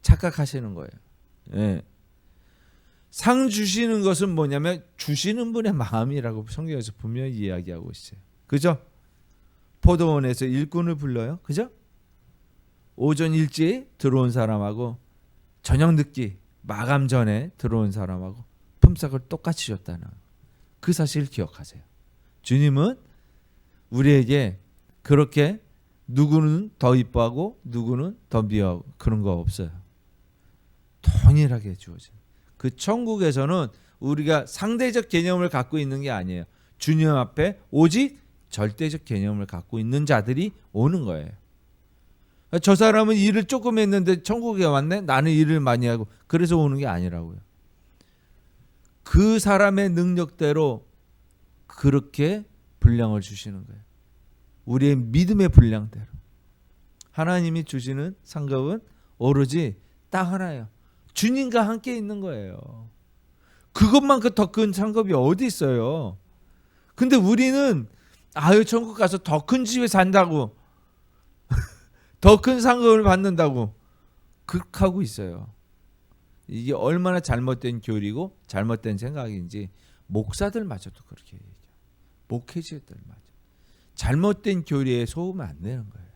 착각하시는 거예요. 예. 상 주시는 것은 뭐냐면 주시는 분의 마음이라고 성경에서 분명히 이야기하고 있어요. 그죠? 포도원에서 일꾼을 불러요. 그죠? 오전 일찍 들어온 사람하고 저녁 늦기 마감 전에 들어온 사람하고 품삯을 똑같이 줬다는 그 사실을 기억하세요. 주님은 우리에게 그렇게 누구는 더 이뻐하고 누구는 더 미워하고 그런 거 없어요. 동일하게 주어져요. 그 천국에서는 우리가 상대적 개념을 갖고 있는 게 아니에요. 주님 앞에 오직 절대적 개념을 갖고 있는 자들이 오는 거예요. 저 사람은 일을 조금 했는데 천국에 왔네? 나는 일을 많이 하고 그래서 오는 게 아니라고요. 그 사람의 능력대로 그렇게 분량을 주시는 거예요. 우리의 믿음의 분량대로. 하나님이 주시는 상급은 오로지 딱 하나예요. 주님과 함께 있는 거예요. 그것만큼 더 큰 상급이 어디 있어요. 근데 우리는 천국 가서 더 큰 집에 산다고 더 큰 상급을 받는다고 극하고 있어요. 이게 얼마나 잘못된 교리고 잘못된 생각인지 목사들마저도 그렇게 얘기해요. 목회자들마저. 잘못된 교리에 속으면 안 되는 거예요.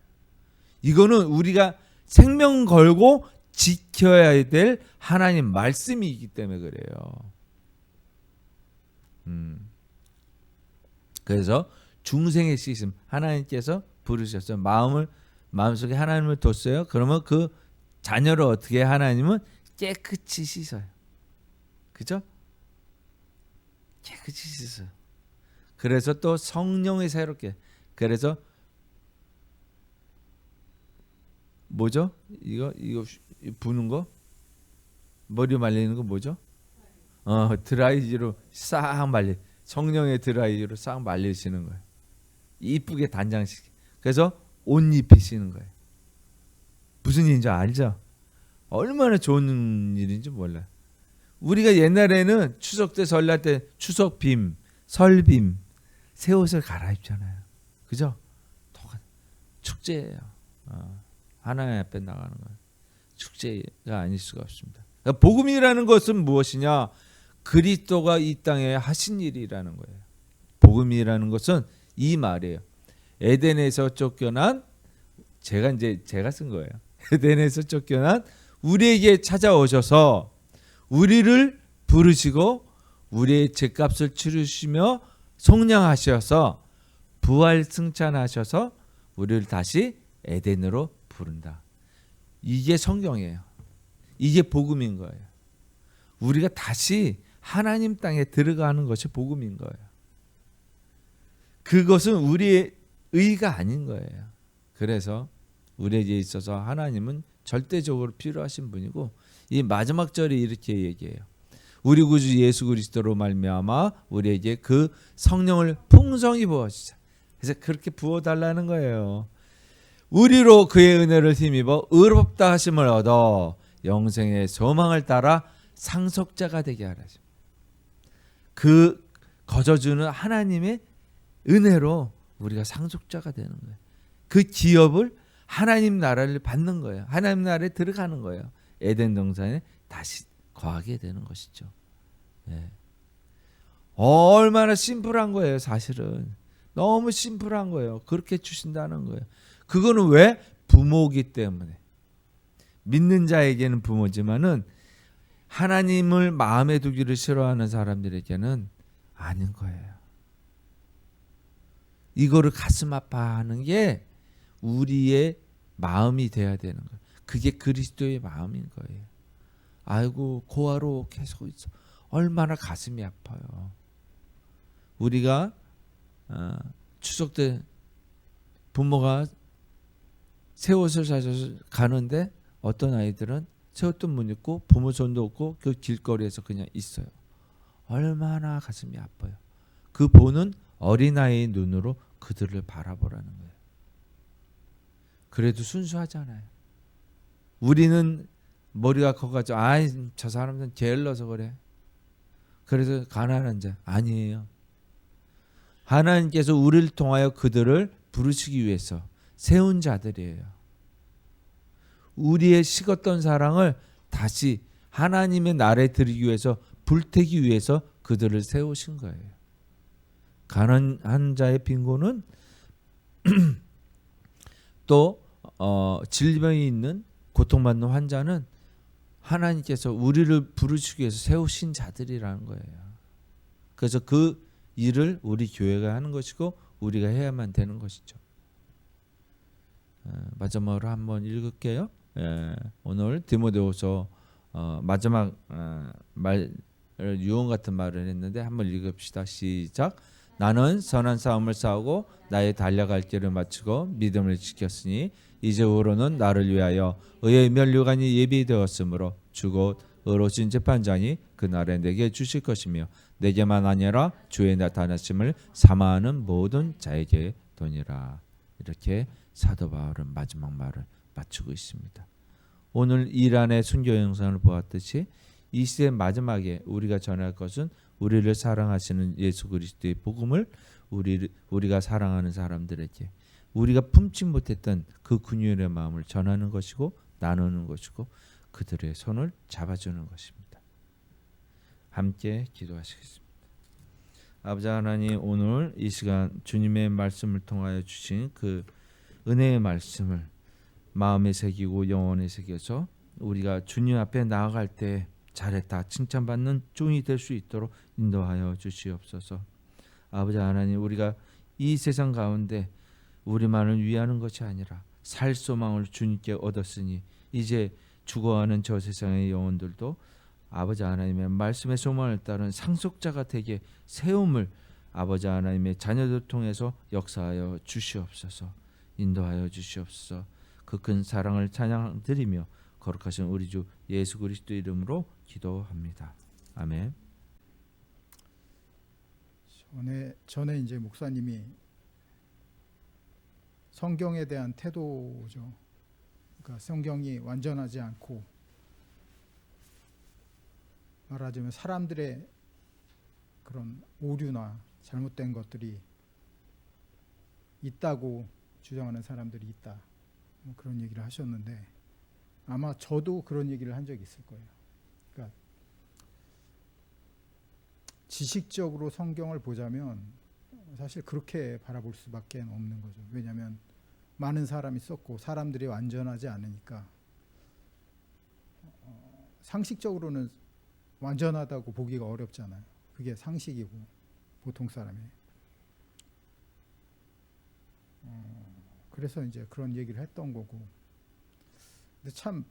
이거는 우리가 생명 걸고 지켜야 될 하나님 말씀이기 때문에 그래요. 그래서 중생의 시슴, 하나님께서 부르셨어요. 마음속에 하나님을 뒀어요. 그러면 그 자녀를 어떻게 하나님은 깨끗이 씻어요. 그죠? 깨끗이 씻어요. 그래서 또 성령이 새롭게. 그래서 뭐죠? 이거 부는 거? 머리 말리는 거 뭐죠? 드라이기로 싹 말리. 성령의 드라이기로 싹 말리시는 거예요. 이쁘게 단장시키. 그래서 옷 입히시는 거예요. 무슨 일인지 알죠? 얼마나 좋은 일인지 몰라요. 우리가 옛날에는 추석 때 설날 때 추석빔, 설빔, 새 옷을 갈아입잖아요. 그죠? 축제예요. 하나님 앞에 나가는 거예요. 축제가 아닐 수가 없습니다. 그러니까 복음이라는 것은 무엇이냐? 그리스도가 이 땅에 하신 일이라는 거예요. 복음이라는 것은 이 말이에요. 에덴에서 쫓겨난 제가 쓴 거예요. 에덴에서 쫓겨난 우리에게 찾아오셔서 우리를 부르시고 우리의 죄값을 치르시며 속량하셔서 부활 승천하셔서 우리를 다시 에덴으로 부른다. 이게 성경이에요. 이게 복음인 거예요. 우리가 다시 하나님 땅에 들어가는 것이 복음인 거예요. 그것은 우리의 의가 아닌 거예요. 그래서 우리에게 있어서 하나님은 절대적으로 필요하신 분이고, 이 마지막 절이 이렇게 얘기해요. 우리 구주 예수 그리스도로 말미암아 우리에게 그 성령을 풍성히 부어주자. 그래서 그렇게 부어달라는 거예요. 우리로 그의 은혜를 힘입어 의롭다 하심을 얻어 영생의 소망을 따라 상속자가 되게 하라죠. 그 거저주는 하나님의 은혜로 우리가 상속자가 되는 거예요. 그 기업을 하나님 나라를 받는 거예요. 하나님 나라에 들어가는 거예요. 에덴 동산에 다시 거하게 되는 것이죠. 네. 얼마나 심플한 거예요. 사실은 너무 심플한 거예요. 그렇게 주신다는 거예요. 그거는 왜? 부모이기 때문에. 믿는 자에게는 부모지만은 하나님을 마음에 두기를 싫어하는 사람들에게는 아닌 거예요. 이거를 가슴 아파하는 게 우리의 마음이 돼야 되는 거예요. 그게 그리스도의 마음인 거예요. 아이고 고아로 계속 있어. 얼마나 가슴이 아파요. 우리가 추석 때 부모가 새 옷을 사줘서 가는데 어떤 아이들은 새 옷도 못 입고 부모 손도 없고 그 길거리에서 그냥 있어요. 얼마나 가슴이 아파요. 그 보는 어린아이의 눈으로 그들을 바라보라는 거예요. 그래도 순수하잖아요. 우리는 머리가 커가지고 저 사람은 게을러서 그래. 그래서 가난한 자 아니에요. 하나님께서 우리를 통하여 그들을 부르시기 위해서 세운 자들이에요. 우리의 식었던 사랑을 다시 하나님의 나라에 드리기 위해서 불태기 위해서 그들을 세우신 거예요. 가난한 자의 빈곤은 또 질병이 있는 고통받는 환자는 하나님께서 우리를 부르시기 위해서 세우신 자들이라는 거예요. 그래서 그 일을 우리 교회가 하는 것이고 우리가 해야만 되는 것이죠. 마지막으로 한번 읽을게요. 오늘 디모데후서 마지막 말 유언 같은 말을 했는데 한번 읽읍시다. 시작. 나는 선한 싸움을 싸우고 나의 달려갈 길을 마치고 믿음을 지켰으니 이제후로는 나를 위하여 의의 면류관이 예비되었으므로 주곧 의로우신 재판장이 그날에 내게 주실 것이며 내게만 아니라 주의 나타나심을 사모하는 모든 자에게 도니라. 이렇게 사도 바울은 마지막 말을 마치고 있습니다. 오늘 이란의 순교 영상을 보았듯이 이 시대 마지막에 우리가 전할 것은 우리를 사랑하시는 예수 그리스도의 복음을 우리가 사랑하는 사람들에게 우리가 품지 못했던 그 긍휼의 마음을 전하는 것이고 나누는 것이고 그들의 손을 잡아주는 것입니다. 함께 기도하시겠습니다. 아버지 하나님, 오늘 이 시간 주님의 말씀을 통하여 주신 그 은혜의 말씀을 마음에 새기고 영혼에 새겨서 우리가 주님 앞에 나아갈 때 잘했다 칭찬받는 종이 될 수 있도록 인도하여 주시옵소서. 아버지 하나님, 우리가 이 세상 가운데 우리만을 위하는 것이 아니라 살 소망을 주님께 얻었으니 이제 죽어가는 저 세상의 영혼들도 아버지 하나님의 말씀의 소망을 따른 상속자가 되게 세움을 아버지 하나님의 자녀들 통해서 역사하여 주시옵소서. 인도하여 주시옵소서. 그 큰 사랑을 찬양드리며 거룩하신 우리 주 예수 그리스도 이름으로 기도합니다. 아멘. 전에 이제 목사님이 성경에 대한 태도죠. 그러니까 성경이 완전하지 않고 말하자면 사람들의 그런 오류나 잘못된 것들이 있다고 주장하는 사람들이 있다. 뭐 그런 얘기를 하셨는데 아마 저도 그런 얘기를 한 적이 있을 거예요. 그러니까 지식적으로 성경을 보자면 사실 그렇게 바라볼 수밖에 없는 거죠. 왜냐하면 많은 사람이 썼고 사람들이 완전하지 않으니까 상식적으로는 완전하다고 보기가 어렵잖아요. 그게 상식이고 보통 사람이. 그래서 이제 그런 얘기를 했던 거고. 근데 참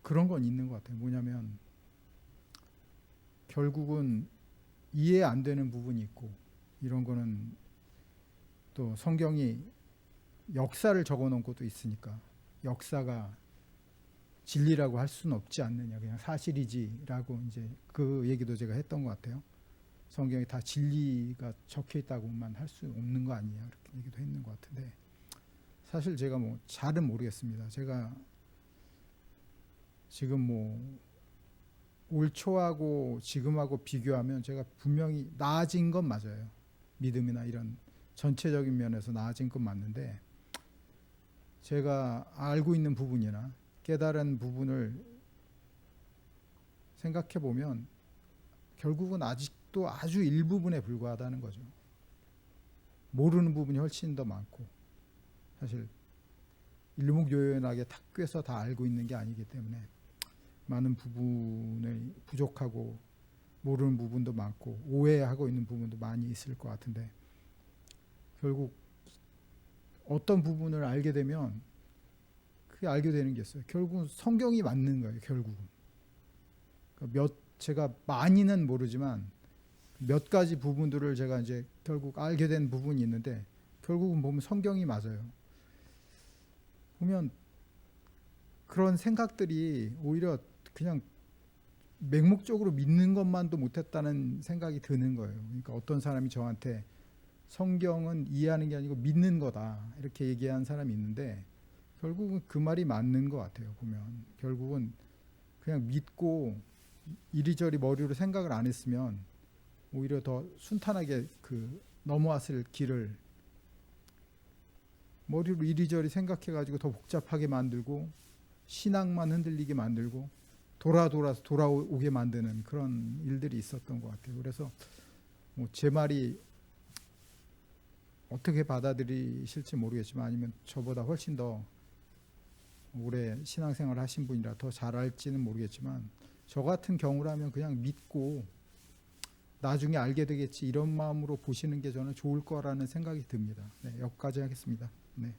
그런 건 있는 것 같아요. 뭐냐면 결국은 이해 안 되는 부분이 있고 이런 거는 또 성경이 역사를 적어놓은 것도 있으니까 역사가 진리라고 할 수는 없지 않느냐, 그냥 사실이지라고 이제 그 얘기도 제가 했던 것 같아요. 성경에 다 진리가 적혀 있다고만 할 수 없는 거 아니냐 이렇게 얘기도 했는 것 같은데 사실 제가 뭐 잘은 모르겠습니다. 제가 지금 뭐 올 초하고 지금하고 비교하면 제가 분명히 나아진 건 맞아요. 믿음이나 이런 전체적인 면에서 나아진 건 맞는데 제가 알고 있는 부분이나 깨달은 부분을 생각해 보면 결국은 아직도 아주 일부분에 불과하다는 거죠. 모르는 부분이 훨씬 더 많고 사실 일목요연하게 탁 꿰서 다 알고 있는 게 아니기 때문에 많은 부분이 부족하고 모르는 부분도 많고 오해하고 있는 부분도 많이 있을 것 같은데 결국 어떤 부분을 알게 되면 그게 알게 되는 게 있어요. 결국은 성경이 맞는 거예요. 결국은. 그러니까 제가 많이는 모르지만 몇 가지 부분들을 제가 이제 결국 알게 된 부분이 있는데 결국은 보면 성경이 맞아요. 보면 그런 생각들이 오히려 그냥 맹목적으로 믿는 것만도 못했다는 생각이 드는 거예요. 그러니까 어떤 사람이 저한테 성경은 이해하는 게 아니고 믿는 거다 이렇게 얘기한 사람이 있는데 결국은 그 말이 맞는 것 같아요. 보면 결국은 그냥 믿고 이리저리 머리로 생각을 안 했으면 오히려 더 순탄하게 그 넘어왔을 길을 머리로 이리저리 생각해가지고 더 복잡하게 만들고 신앙만 흔들리게 만들고 돌아서 돌아오게 만드는 그런 일들이 있었던 것 같아요. 그래서 뭐 제 말이 어떻게 받아들이실지 모르겠지만 아니면 저보다 훨씬 더 오래 신앙생활 하신 분이라 더 잘 알지는 모르겠지만 저 같은 경우라면 그냥 믿고 나중에 알게 되겠지 이런 마음으로 보시는 게 저는 좋을 거라는 생각이 듭니다. 네, 여기까지 하겠습니다. 네.